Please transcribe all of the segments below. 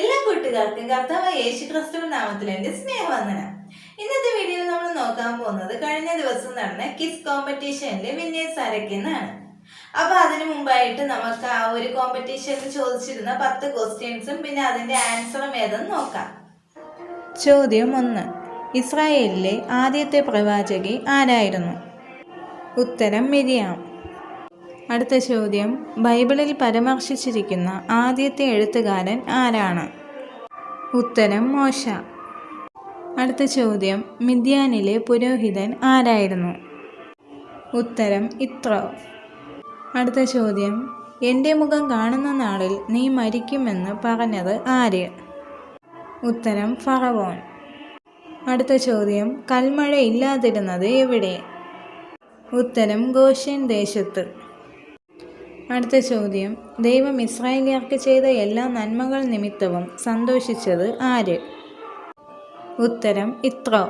എല്ലാ കൂട്ടുകാർക്കും കർത്താവായ യേശു ക്രിസ്തുവിൻ നാമത്തിൽ എൻ്റെ സ്നേഹവന്ദനം. ഇന്നത്തെ വീഡിയോയിൽ നമ്മൾ നോക്കാൻ പോകുന്നത് കഴിഞ്ഞ ദിവസം നടന്ന കിസ് കോമ്പറ്റീഷനിലെ വിന്നേഴ്സ് ആരൊക്കെയെന്നാണ്. അപ്പൊ അതിനു മുമ്പായിട്ട് നമുക്ക് ആ ഒരു കോമ്പറ്റീഷനിൽ ചോദിച്ചിരുന്ന 10 ക്വസ്റ്റ്യൻസും പിന്നെ അതിന്റെ ആൻസറും ഏതെന്ന് നോക്കാം. ചോദ്യം 1. ഇസ്രായേലിലെ ആദ്യത്തെ പ്രവാചകി ആരായിരുന്നു? ഉത്തരം മിരിയാം. അടുത്ത ചോദ്യം, ബൈബിളിൽ പരാമർശിച്ചിരിക്കുന്ന ആദ്യത്തെ എഴുത്തുകാരൻ ആരാണ്? ഉത്തരം മോശ. അടുത്ത ചോദ്യം, മിദ്യാനിലെ പുരോഹിതൻ ആരായിരുന്നു? ഉത്തരം ഇത്രോ. അടുത്ത ചോദ്യം, എൻ്റെ മുഖം കാണുന്ന നാളിൽ നീ മരിക്കുമെന്ന് പറഞ്ഞത് ആര്? ഉത്തരം ഫറവോൻ. അടുത്ത ചോദ്യം, കൽമഴ ഇല്ലാതിരുന്നത് എവിടെ? ഉത്തരം ഗോഷ്യൻ ദേശത്ത്. അടുത്ത ചോദ്യം, ദൈവം ഇസ്രായേലിയർക്ക് ചെയ്ത എല്ലാ നന്മകൾ നിമിത്തവും സന്തോഷിച്ചത് ആര്? ഉത്തരം ഇത്രോ.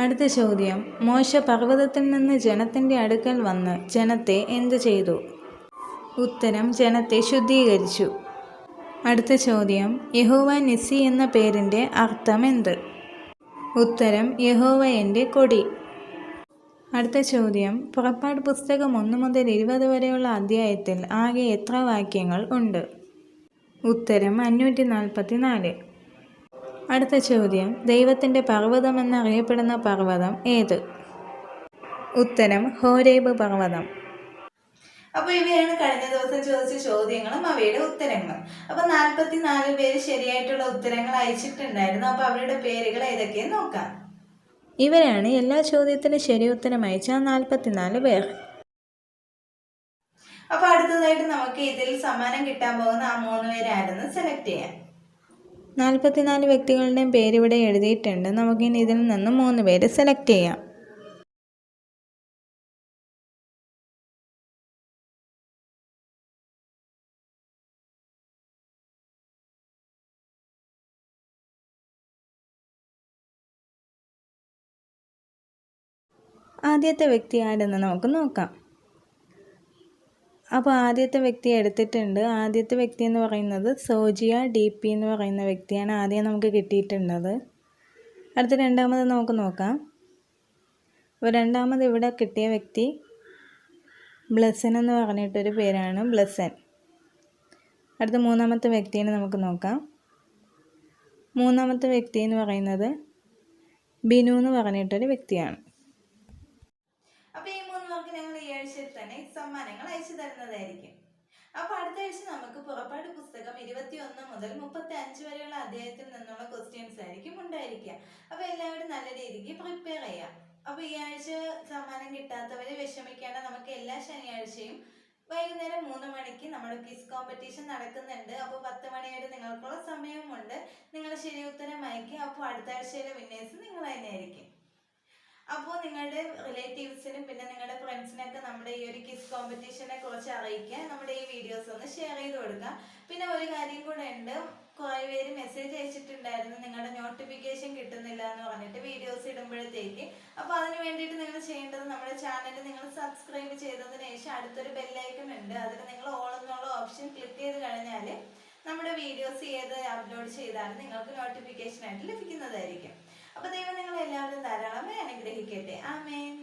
അടുത്ത ചോദ്യം, മോശ പർവ്വതത്തിൽ നിന്ന് ജനത്തിൻ്റെ അടുക്കൽ വന്ന് ജനത്തെ എന്തു ചെയ്തു? ഉത്തരം ജനത്തെ ശുദ്ധീകരിച്ചു. അടുത്ത ചോദ്യം, യഹോവ നിസ്സി എന്ന പേരിൻ്റെ അർത്ഥം എന്ത്? ഉത്തരം യഹോവ എൻ്റെ കൊടി. അടുത്ത ചോദ്യം, പുറപ്പാട് പുസ്തകം 1 മുതൽ 20 വരെയുള്ള അധ്യായത്തിൽ ആകെ എത്ര വാക്യങ്ങൾ ഉണ്ട്? ഉത്തരം 544. അടുത്ത ചോദ്യം, ദൈവത്തിൻ്റെ പർവ്വതം എന്നറിയപ്പെടുന്ന പർവ്വതം ഏത്? ഉത്തരം ഹോരേബ് പർവ്വതം. അപ്പോൾ ഇവയാണ് കഴിഞ്ഞ ദിവസം ചോദിച്ച ചോദ്യങ്ങളും അവയുടെ ഉത്തരങ്ങളും. അപ്പോൾ 44 പേര് ശരിയായിട്ടുള്ള ഉത്തരങ്ങൾ അയച്ചിട്ടുണ്ടായിരുന്നു. അപ്പോൾ അവരുടെ പേരുകൾ ഏതൊക്കെയെന്ന് നോക്കാം. ഇവരാണ് എല്ലാ ചോദ്യത്തിനും ശരി ഉത്തരം അയച്ച 44 പേർ. അപ്പോൾ അടുത്തതായിട്ട് നമുക്ക് ഇതിൽ സമ്മാനം കിട്ടാൻ പോകുന്ന ആ 3 പേരാരെന്ന് സെലക്ട് ചെയ്യാം. 44 വ്യക്തികളുടെയും പേരിവിടെ എഴുതിയിട്ടുണ്ട്. നമുക്കിനി ഇതിൽ നിന്ന് 3 പേര് സെലക്ട് ചെയ്യാം. ആദ്യത്തെ വ്യക്തി ആരെന്ന് നമുക്ക് നോക്കാം. അപ്പോൾ ആദ്യത്തെ വ്യക്തി എടുത്തിട്ടുണ്ട്. ആദ്യത്തെ വ്യക്തി എന്ന് പറയുന്നത് സോജിയ DP എന്ന് പറയുന്ന വ്യക്തിയാണ് ആദ്യം നമുക്ക് കിട്ടിയിട്ടുള്ളത്. അടുത്ത രണ്ടാമത് നമുക്ക് നോക്കാം. അപ്പോൾ രണ്ടാമത് ഇവിടെ കിട്ടിയ വ്യക്തി ബ്ലസൻ എന്ന് പറഞ്ഞിട്ടൊരു പേരാണ്, ബ്ലസൻ. അടുത്ത മൂന്നാമത്തെ വ്യക്തിയെ നമുക്ക് നോക്കാം. മൂന്നാമത്തെ വ്യക്തി എന്ന് പറയുന്നത് ബിനു എന്ന് പറഞ്ഞിട്ടൊരു വ്യക്തിയാണ്. അപ്പോൾ ഈ 3 പേർക്ക് ഞങ്ങൾ ഈ ആഴ്ചയിൽ തന്നെ സമ്മാനങ്ങൾ അയച്ചു തരുന്നതായിരിക്കും. അപ്പോൾ അടുത്ത ആഴ്ച നമുക്ക് പുറപ്പാട് പുസ്തകം 21 മുതൽ 35 വരെയുള്ള അധ്യായത്തിൽ നിന്നുള്ള ക്വസ്റ്റ്യൻസ് ആയിരിക്കും ഉണ്ടായിരിക്കുക. അപ്പോൾ എല്ലാവരും നല്ല രീതിക്ക് പ്രിപ്പയർ ചെയ്യാം. അപ്പോൾ ഈ ആഴ്ച സമ്മാനം കിട്ടാത്തവർ വിഷമിക്കേണ്ട. നമുക്ക് എല്ലാ ശനിയാഴ്ചയും വൈകുന്നേരം 3 മണിക്ക് നമ്മുടെ ക്വിസ് കോമ്പറ്റീഷൻ നടക്കുന്നുണ്ട്. അപ്പോൾ 10 മണി വരെ നിങ്ങൾക്കുള്ള സമയമുണ്ട്. നിങ്ങൾ ശരി ഉത്തരം അയക്കുക. അപ്പോൾ അടുത്ത ആഴ്ചയിലെ വിന്നേഴ്സ് നിങ്ങൾ തന്നെയായിരിക്കും. അപ്പോൾ നിങ്ങളുടെ റിലേറ്റീവ്സിനും പിന്നെ നിങ്ങളുടെ ഫ്രണ്ട്സിനൊക്കെ നമ്മുടെ ഈ ഒരു ക്വിസ് കോമ്പറ്റീഷനെ കുറിച്ച് അറിയിക്കുക. നമ്മുടെ ഈ വീഡിയോസ് ഒന്ന് ഷെയർ ചെയ്ത് കൊടുക്കുക. പിന്നെ ഒരു കാര്യം കൂടെ ഉണ്ട്, കുറേ പേര് മെസ്സേജ് അയച്ചിട്ടുണ്ടായിരുന്നു നിങ്ങളുടെ നോട്ടിഫിക്കേഷൻ കിട്ടുന്നില്ല എന്ന് പറഞ്ഞിട്ട് വീഡിയോസ് ഇടുമ്പോഴത്തേക്ക്. അപ്പോൾ അതിന് വേണ്ടിയിട്ട് നിങ്ങൾ ചെയ്യേണ്ടത് നമ്മുടെ ചാനൽ നിങ്ങൾ സബ്സ്ക്രൈബ് ചെയ്തതിന് ശേഷം അടുത്തൊരു ബെല്ലൈക്കൺ ഉണ്ട്. അതിൽ നിങ്ങൾ ഓൾ എന്നുള്ള ഓപ്ഷൻ ക്ലിക്ക് ചെയ്ത് കഴിഞ്ഞാൽ നമ്മുടെ വീഡിയോസ് ഏത് അപ്ലോഡ് ചെയ്താലും നിങ്ങൾക്ക് നോട്ടിഫിക്കേഷൻ ആയിട്ട് ലഭിക്കുന്നതായിരിക്കും. അപ്പോൾ ദൈവം നിങ്ങളെല്ലാവരും ധാരാളമായി അനുഗ്രഹിക്കട്ടെ. ആമേൻ.